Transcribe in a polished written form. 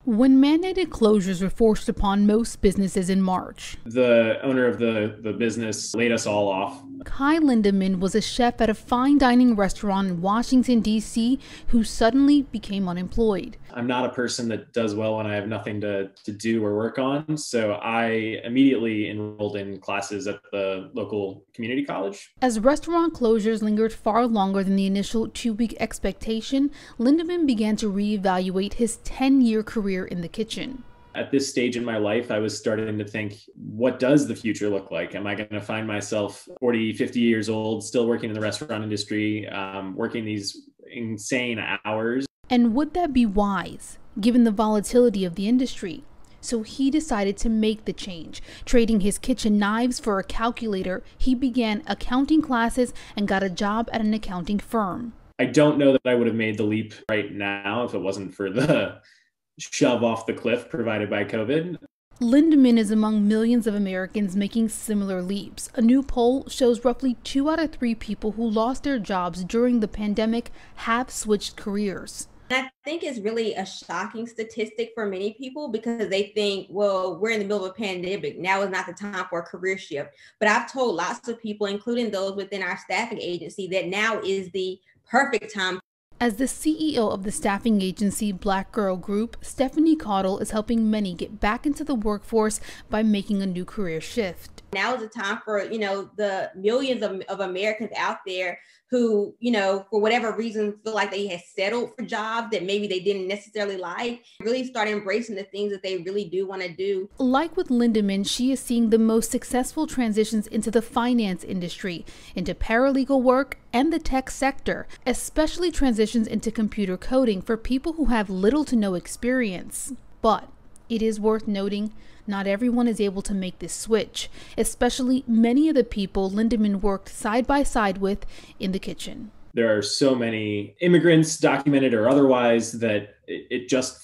When mandated closures were forced upon most businesses in March, The owner of the business laid us all off. Kai Lindemann was a chef at a fine dining restaurant in Washington, D.C., who suddenly became unemployed. I'm not a person that does well when I have nothing to do or work on. So I immediately enrolled in classes at the local community college. As restaurant closures lingered far longer than the initial 2-week expectation, Lindemann began to reevaluate his 10-year career in the kitchen. At this stage in my life, I was starting to think, what does the future look like? Am I going to find myself 40, 50 years old, still working in the restaurant industry, working these insane hours? And would that be wise, given the volatility of the industry? So he decided to make the change. Trading his kitchen knives for a calculator, he began accounting classes and got a job at an accounting firm. I don't know that I would have made the leap right now if it wasn't for the shove off the cliff provided by COVID. Lindemann is among millions of Americans making similar leaps. A new poll shows roughly 2 out of 3 people who lost their jobs during the pandemic have switched careers. And I think it's really a shocking statistic for many people because they think, well, we're in the middle of a pandemic. Now is not the time for a career shift. But I've told lots of people, including those within our staffing agency, that now is the perfect time. As the CEO of the staffing agency Black Girl Group, Stephanie Caudle is helping many get back into the workforce by making a new career shift. Now is the time for, the millions of Americans out there who, for whatever reason, feel like they had settled for jobs that maybe they didn't necessarily like, really start embracing the things that they really do want to do. Like with Lindemann, she is seeing the most successful transitions into the finance industry, into paralegal work, and the tech sector, especially transitions into computer coding for people who have little to no experience. But it is worth noting, not everyone is able to make this switch, especially many of the people Lindemann worked side by side with in the kitchen. There are so many immigrants, documented or otherwise, that it just